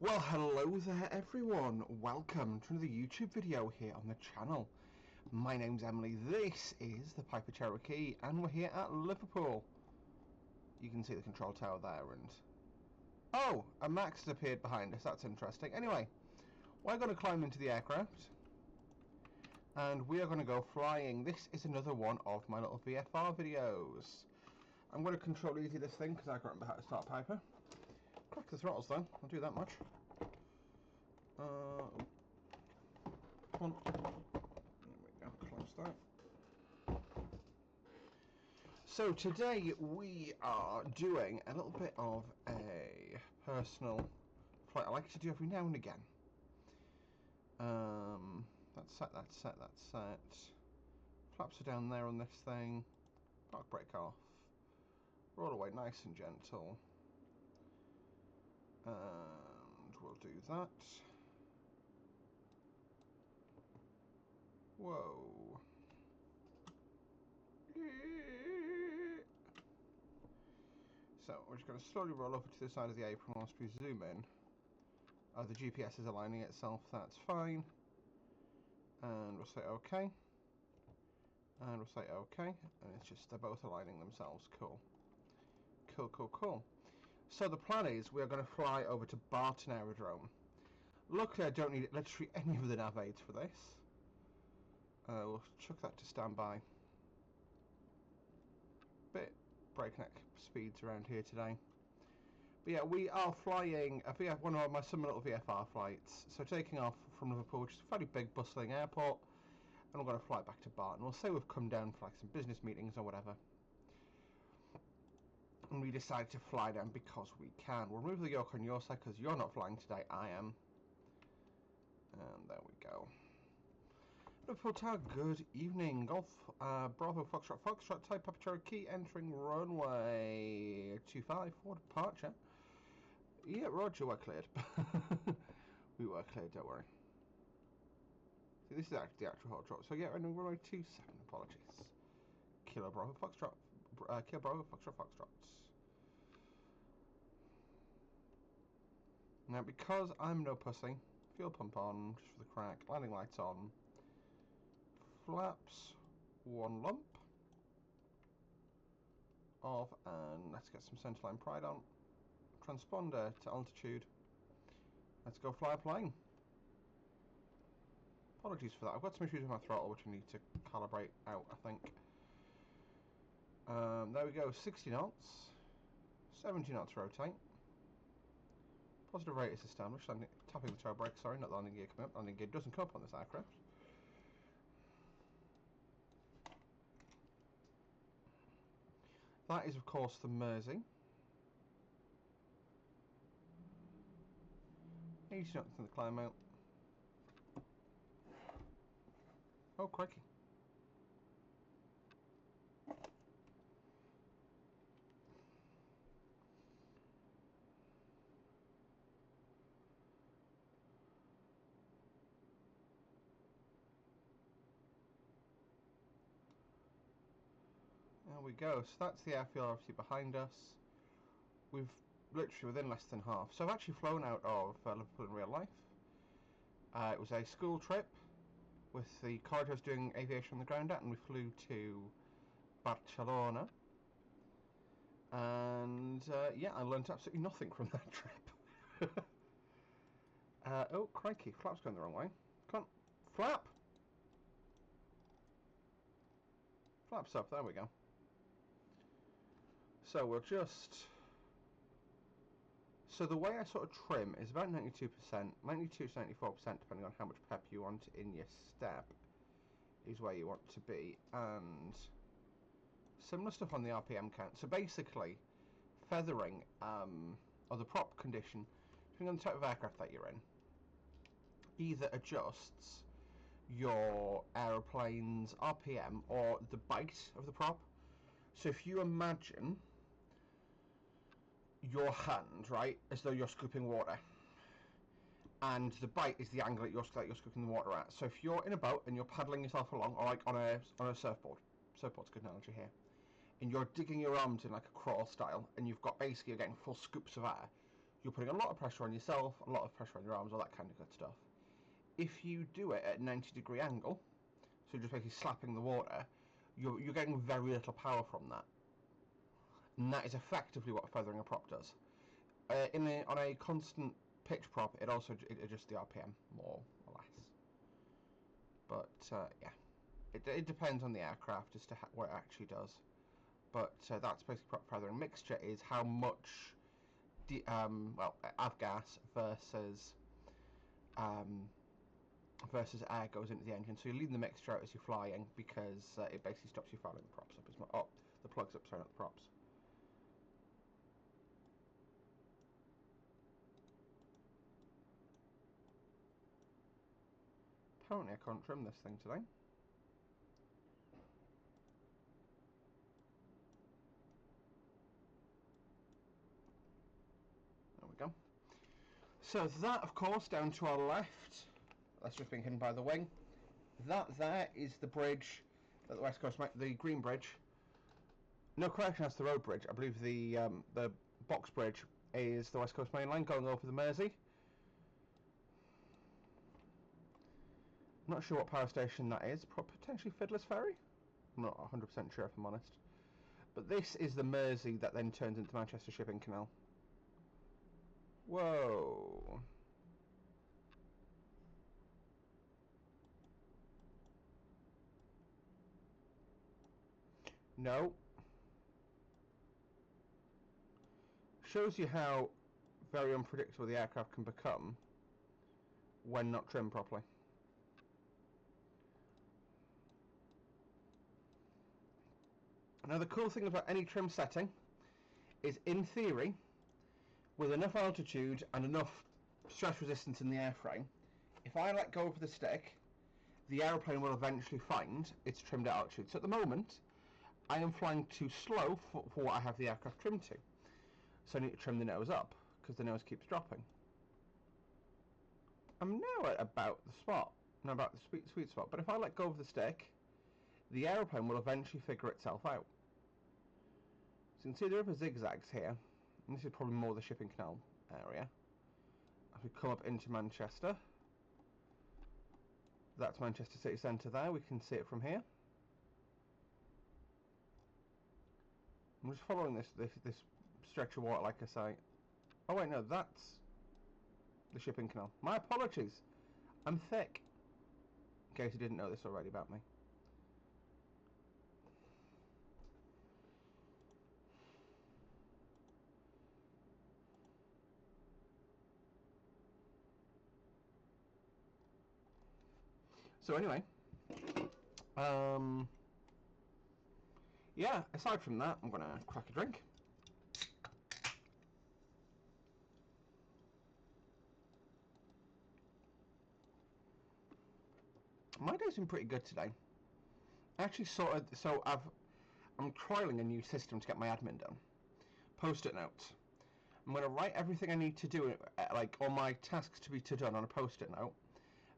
Well, hello there everyone, welcome to another YouTube video here on the channel. My name's Emily, this is the Piper Cherokee, and we're here at Liverpool. You can see the control tower there, and... oh, a Max has appeared behind us, that's interesting. Anyway, we're going to climb into the aircraft, and we are going to go flying. This is another one of my little VFR videos. I'm going to control easy this thing, because I can't remember how to start Piper. Crack the throttles though, I'll do that much. Come on. There we go, close that. So today we are doing a little bit of a personal flight I like to do every now and again. That's set, that's set, that's set. Flaps are down there on this thing. Park brake off. Roll away nice and gentle. And we'll do that. Whoa. So we're just going to slowly roll over to the side of the apron whilst we zoom in. The GPS is aligning itself, that's fine. And we'll say OK. And we'll say OK. And it's just, they're both aligning themselves. Cool. Cool, cool, cool. So the plan is we are going to fly over to Barton Aerodrome. Luckily I don't need literally any of the nav aids for this. We'll chuck that to standby. Bit breakneck speeds around here today. But yeah, we are flying one of my summer little VFR flights. So taking off from Liverpool, which is a fairly big bustling airport, and we're going to fly back to Barton. We'll say we've come down for like some business meetings or whatever. And we decided to fly down because we can. We'll remove the yoke on your side because you're not flying today, I am. And there we go. Liverpool Tower, good evening. Golf Bravo Foxtrot Foxtrot Type Papa Cherokee entering runway 25 for departure. Yeah, Roger, we're cleared. We were cleared, don't worry. See, this is actually the actual hot drop. So yeah, entering runway 27, apologies. Kilo Bravo Foxtrot. Kilo Bravo Foxtrot Foxtrot. Now, because I'm no pussy, fuel pump on, just for the crack, landing lights on. Flaps, one lump off, and let's get some centerline pride on. Transponder to altitude. Let's go fly a plane. Apologies for that. I've got some issues with my throttle which I need to calibrate out, I think. There we go, 60 knots, 70 knots rotate. Positive rate is established. Tapping the toe brake, sorry, not the landing gear coming up. Landing gear doesn't come up on this aircraft. That is, of course, the Mersey. 80 knots in the climb out. Oh, crikey. There we go, so that's the airfield obviously behind us. We've literally within less than half. So I've actually flown out of Liverpool in real life. It was a school trip with the college I was doing aviation on the ground at, and we flew to Barcelona. And yeah, I learned absolutely nothing from that trip. Oh, crikey, flap's going the wrong way. Come on, flap! Flaps up, there we go. So we'll just... so the way I sort of trim is about 92%, 92 to 94% depending on how much pep you want in your step is where you want to be, and similar stuff on the RPM count. So basically, feathering, or the prop condition, depending on the type of aircraft that you're in, either adjusts your aeroplane's RPM or the bite of the prop. So if you imagine your hand, right, as though you're scooping water, and the bite is the angle that you're scooping the water at. So if you're in a boat and you're paddling yourself along, or like on a surfboard, surfboard's a good analogy here, and you're digging your arms in like a crawl style, and you've got basically, you're getting full scoops of air, you're putting a lot of pressure on yourself, a lot of pressure on your arms, all that kind of good stuff. If you do it at a 90-degree angle, so you're just basically slapping the water, you're getting very little power from that. And that is effectively what feathering a prop does. On a constant pitch prop, it adjusts the RPM more or less. But yeah, it depends on the aircraft as to what it actually does. But that's basically prop feathering. Mixture is how much avgas versus air goes into the engine. So you're leaving the mixture out as you're flying because it basically stops you fouling the props up as much. Oh, the plugs up, sorry, not the props. Apparently I can't trim this thing today. There we go. So that, of course, down to our left, that's just being hidden by the wing. That there is the bridge at the West Coast, the green bridge. No correction, that's the road bridge. I believe the box bridge is the West Coast Main Line going over the Mersey. I'm not sure what power station that is. Potentially Fiddler's Ferry? I'm not 100% sure if I'm honest. But this is the Mersey that then turns into Manchester Shipping Canal. Whoa. No. Shows you how very unpredictable the aircraft can become when not trimmed properly. Now the cool thing about any trim setting is, in theory, with enough altitude and enough stress resistance in the airframe, if I let go of the stick, the aeroplane will eventually find its trimmed at altitude. So at the moment, I am flying too slow for what I have the aircraft trimmed to. So I need to trim the nose up, because the nose keeps dropping. I'm now at about the spot, not about the sweet spot, but if I let go of the stick, the aeroplane will eventually figure itself out. So you can see there are zigzags here, and this is probably more the shipping canal area. As we come up into Manchester, that's Manchester city centre there, we can see it from here. I'm just following this stretch of water, like I say. Oh wait, no, that's the shipping canal. My apologies, I'm thick, in case you didn't know this already about me. So anyway, yeah, aside from that, I'm gonna crack a drink. My day's been pretty good today. Actually, I'm trialing a new system to get my admin done. Post-it notes. I'm going to write everything I need to do, like all my tasks to be done on a post-it note,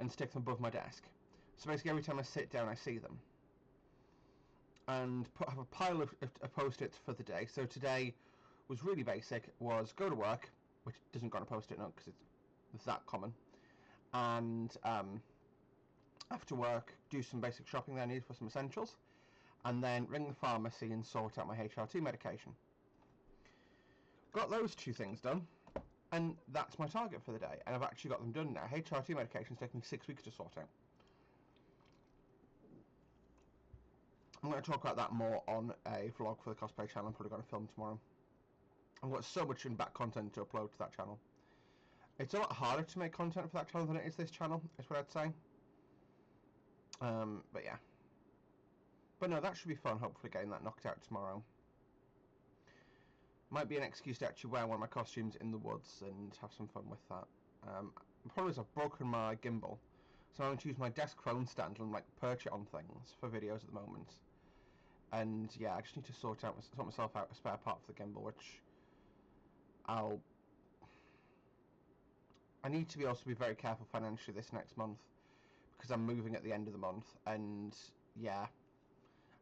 and stick them above my desk. So basically every time I sit down I see them. And have a pile of post-its for the day. So today was really basic, was go to work, which doesn't go on a post-it note because it's that common. And after work, do some basic shopping that I need for some essentials. And then ring the pharmacy and sort out my HRT medication. Got those two things done, and that's my target for the day, and I've actually got them done now. HRT medication's taken me 6 weeks to sort out. I'm going to talk about that more on a vlog for the cosplay channel. I'm probably going to film tomorrow. I've got so much in-back content to upload to that channel. It's a lot harder to make content for that channel than it is this channel, is what I'd say. But yeah. But no, that should be fun, hopefully getting that knocked out tomorrow. Might be an excuse to actually wear one of my costumes in the woods and have some fun with that. The problem is I've broken my gimbal, so I'm going to use my desk phone stand and like perch it on things for videos at the moment. And yeah, I just need to sort myself out a spare part for the gimbal, which I need to be also be very careful financially this next month, because I'm moving at the end of the month, and yeah,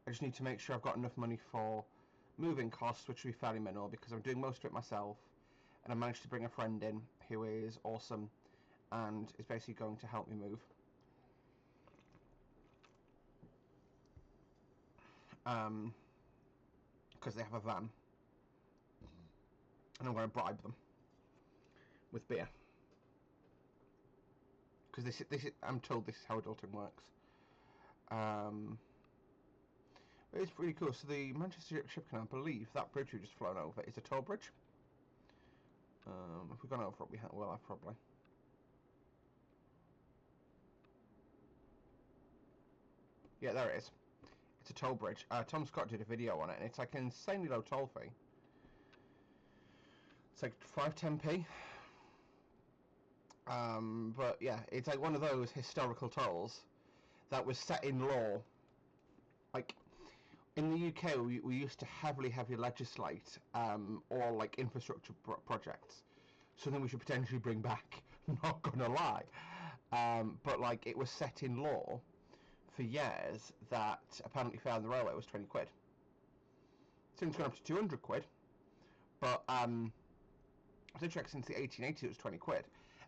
I just need to make sure I've got enough money for moving costs, which will be fairly minimal because I'm doing most of it myself, and I managed to bring a friend in who is awesome and is basically going to help me move. Because they have a van, and I'm going to bribe them with beer. Because this is, I'm told this is how adulting works. It's really cool. So the Manchester Ship Canal, I believe that bridge we've just flown over is a toll bridge. If we've gone over it, we'll have probably. Yeah, there it is. It's a toll bridge. Tom Scott did a video on it, and it's like an insanely low toll fee. It's like 5-10p. But yeah, it's like one of those historical tolls that was set in law. Like in the UK, we used to heavily legislate all like infrastructure projects, something we should potentially bring back. Not gonna lie, but like it was set in law for years that apparently fare on the railway was 20 quid. Since gone up to 200 quid, but I did check since the 1880s it was 20 quid,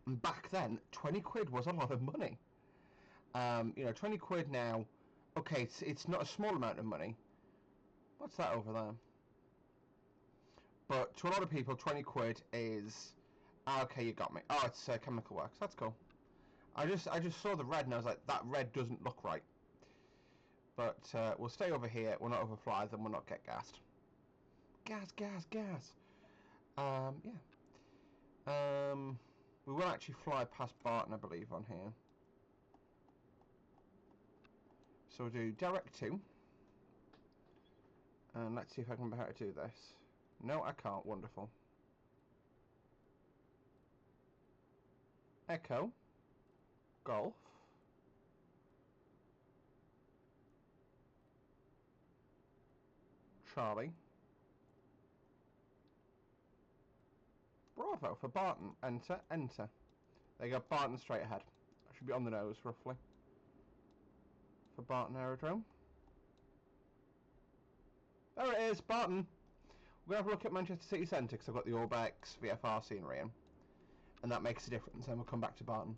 and back then 20 quid was a lot of money. You know, 20 quid now, okay, it's not a small amount of money. What's that over there? But to a lot of people, 20 quid is, okay, you got me. Oh, it's Chemical Works. That's cool. I just saw the red and I was like, that red doesn't look right. But we'll stay over here. We'll not overfly them. We'll not get gassed. Gas. Yeah. We will actually fly past Barton, I believe, on here. So we'll do direct to. And let's see if I can remember how to do this. No, I can't. Wonderful. Echo. Golf. Charlie. Bravo for Barton. Enter. Enter. There you go. Barton straight ahead. I should be on the nose, roughly. For Barton Aerodrome. There it is, Barton. We're going to have a look at Manchester City Centre because I've got the Orbex VFR scenery in. And that makes a difference, and we'll come back to Barton.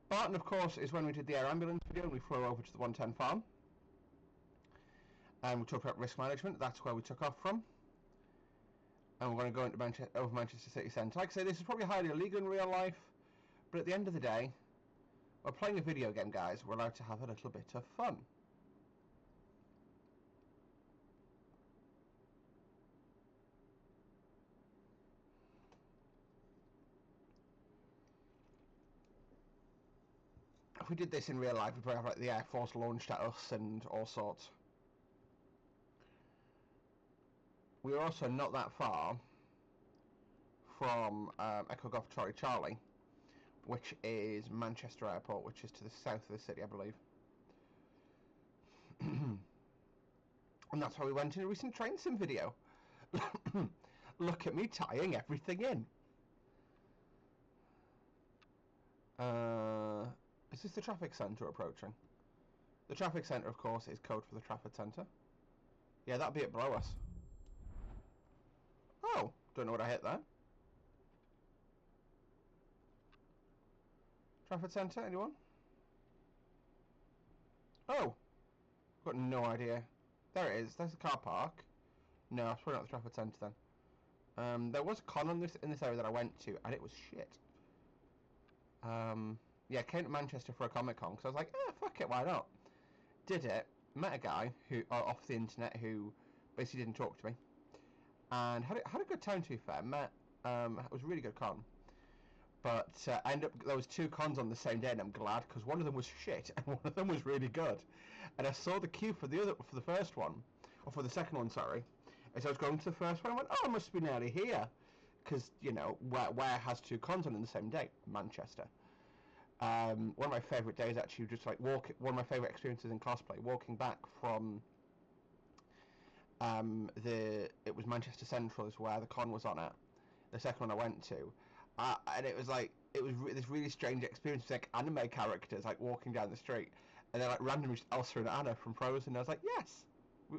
Barton, of course, is when we did the air ambulance video and we flew over to the 110 farm. And we talked about risk management. That's where we took off from. And we're going to go into Manchester City Centre. Like I say, this is probably highly illegal in real life. But at the end of the day, we're playing a video game, guys. We're allowed to have a little bit of fun. If we did this in real life, we'd probably have like the Air Force launched at us and all sorts. We are also not that far from Echo Golf Charlie Charlie, which is Manchester Airport, which is to the south of the city, I believe. And that's why we went in a recent train sim video. Look at me tying everything in. Is this the traffic centre approaching? The traffic centre, of course, is code for the traffic centre. Yeah, that'd be it below us. Oh, don't know what I hit there. Traffic centre, anyone? Oh, got no idea. There it is. There's the car park. No, it's probably not the traffic centre then. There was a con on this in this area that I went to, and it was shit. Yeah, I came to Manchester for a Comic Con because I was like, fuck it, why not? Did it. Met a guy who off the internet who basically didn't talk to me, and had a good time. To be fair, met. It was a really good con. But I ended up, there was 2 cons on the same day, and I'm glad because one of them was shit and one of them was really good. And I saw the queue for the first one, or for the second one, sorry. As I was going to the first one, I went, oh, I must be nearly here, because you know where has 2 cons on in the same day, Manchester. One of my favourite days actually, just like one of my favourite experiences in cosplay, walking back from it was Manchester Central is where the con was on at. The second one I went to. And it was like, this really strange experience with like anime characters like walking down the street, and then like randomly just Elsa and Anna from Frozen. And I was like, yes,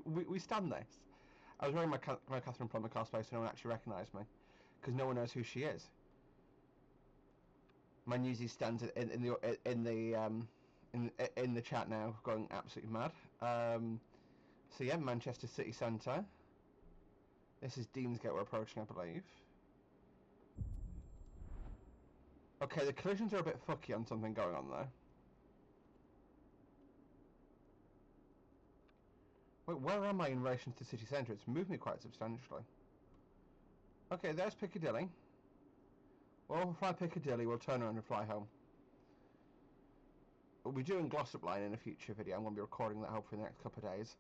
we stand this. I was wearing my Catherine Plummer cosplay, so no one actually recognised me, because no one knows who she is. My newsie stands in the chat now, going absolutely mad. So yeah, Manchester city centre. This is Deansgate we're approaching, I believe. Okay, the collisions are a bit fucky on something going on there. Wait, where am I in relation to the city centre? It's moved me quite substantially. Okay, there's Piccadilly. We'll fly Piccadilly, we'll turn around and fly home. We'll be doing Glossop Line in a future video. I'm going to be recording that hopefully in the next couple of days.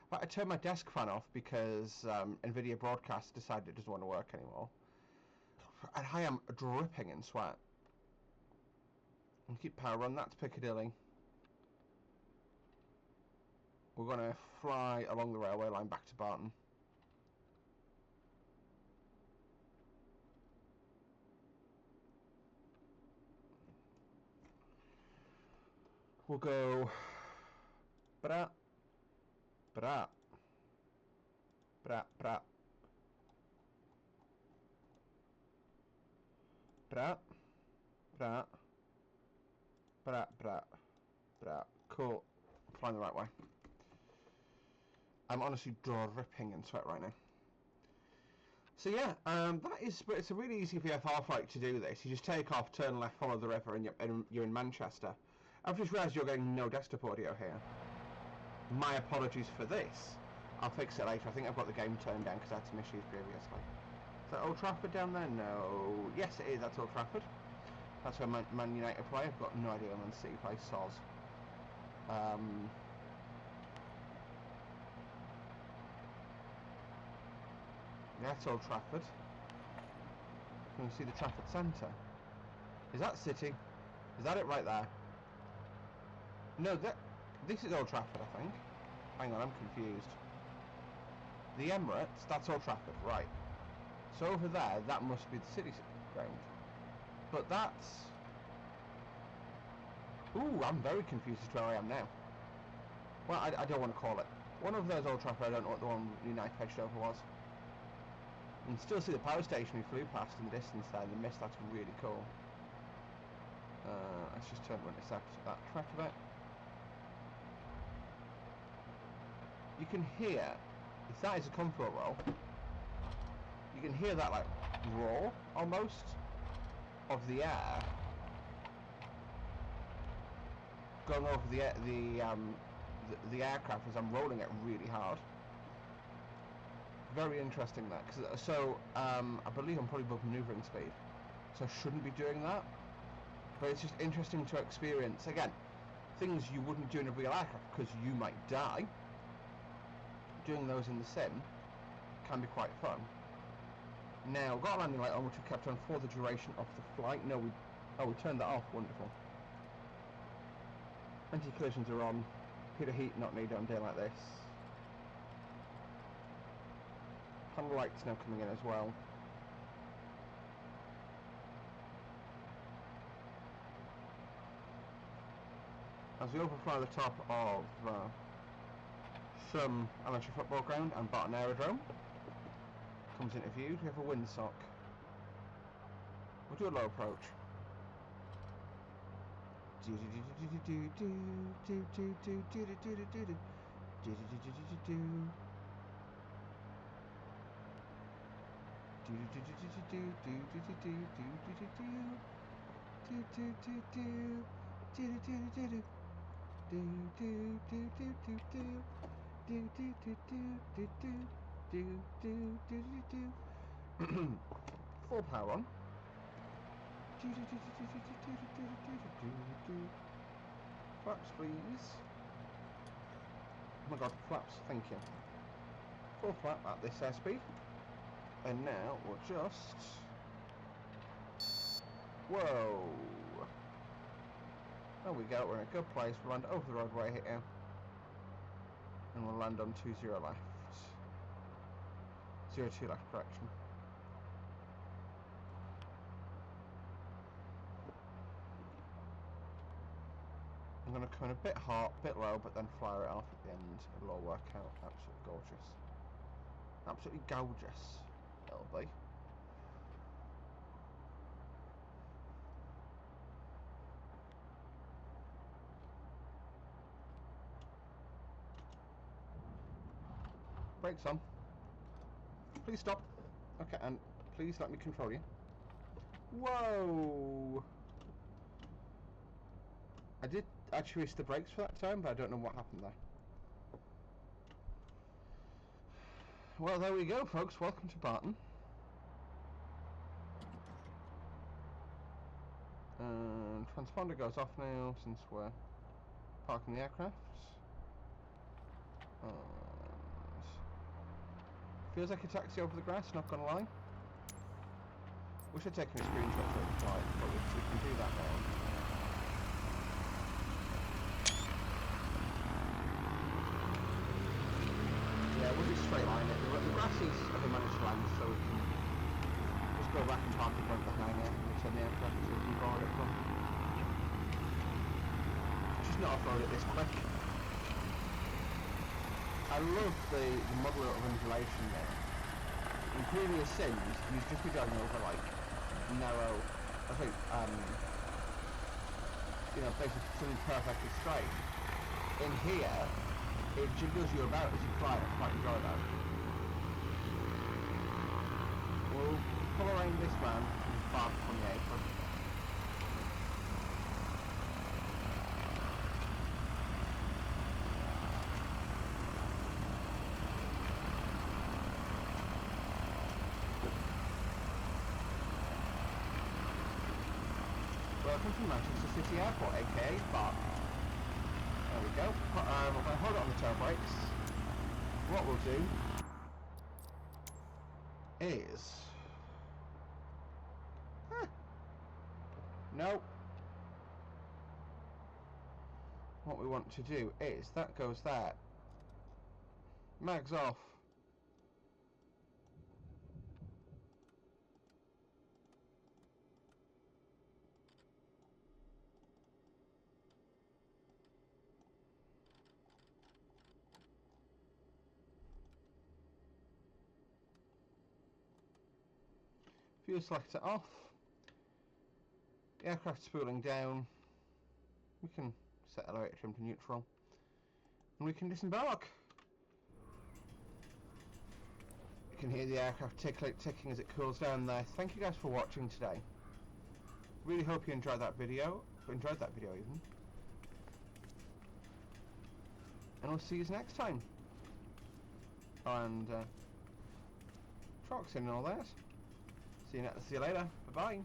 But I turned my desk fan off because NVIDIA Broadcast decided it doesn't want to work anymore. And I am dripping in sweat. And keep power on, that's Piccadilly. We're going to fly along the railway line back to Barton. We'll go bra bra bra bra bra bra bra bra bra. Cool. Flying the right way. I'm honestly dripping in sweat right now. So yeah, but it's a really easy VFR flight to do this. You just take off, turn left, follow the river, and you're in Manchester. I've just realised you're getting no desktop audio here. My apologies for this. I'll fix it later. I think I've got the game turned down because I had some issues previously. Is that Old Trafford down there? No. Yes, it is. That's Old Trafford. That's where Man United play. I've got no idea where Man City play. Soz. That's Old Trafford. You can see the Trafford Centre. Is that City? Is that it right there? No, this is Old Trafford, I think. Hang on, I'm confused. The Emirates, that's Old Trafford, right. So over there, that must be the City ground. But that's... Ooh, I'm very confused as to where I am now. Well, I don't want to call it. One of those Old Trafford, I don't know what the one United edged over was. You can still see the power station we flew past in the distance there, in the mist. That's really cool. Let's just turn to intercept that track a bit. You can hear, if that is a comfort roll, you can hear that like roar almost of the air going over the aircraft as I'm rolling it really hard. Very interesting that, because I believe I'm probably above manoeuvring speed, so I shouldn't be doing that. But it's just interesting to experience again things you wouldn't do in a real aircraft because you might die. Doing those in the sim can be quite fun. Now, got a landing light on which we kept on for the duration of the flight. No, we turned that off. Wonderful. Anti-collisions are on. Heater heat not needed on a day like this. Handle lights now coming in as well. As we overfly the top of some amateur football ground and Barton Aerodrome, comes into view. We have a windsock. We'll do a low approach. Full power on. Flaps, please. Oh my god, flaps, thank you. Full flap at this airspeed. And now we'll just... Whoa! There we go, we're in a good place. We'll land over the roadway here. And we'll land on 20 left. 02 left, correction. I'm going to come in a bit hot, bit low, but then fly it off at the end. It'll all work out. Absolutely gorgeous. Absolutely gorgeous, it'll be. brakes on. Please stop. Okay, and please let me control you. Whoa! I did actually reach the brakes for that time, but I don't know what happened there. Well, there we go, folks. Welcome to Barton. And transponder goes off now since we're parking the aircraft. And feels like a taxi over the grass, not gonna lie. Wish I'd taken a screenshot of the flight, but we can do that now. Yeah, we'll just straight line it. The grass is of a managed land, so we can just go back and park in front of the hangar and return the aircraft so we can board it from. Just not off-road it this quick. I love the moderate of undulation there. In previous sims, you'd just be going over like narrow, I think, you know, basically something perfectly straight. In here, it jiggles you about as you fly. I quite enjoy that. We'll pull around this man and park on the apron. Welcome to Manchester City Airport, aka Barton. There we go. We're going to hold it on the tail brakes. What we'll do is... No. What we want to do is, that goes there. Mags off. Fuel selector off. The aircraft spooling down. We can set elevator trim to neutral. And we can disembark. You can hear the aircraft ticking as it cools down there. Thank you guys for watching today. Really hope you enjoyed that video. Even. And we'll see you next time. And trucks in and all that. See you later. Bye bye.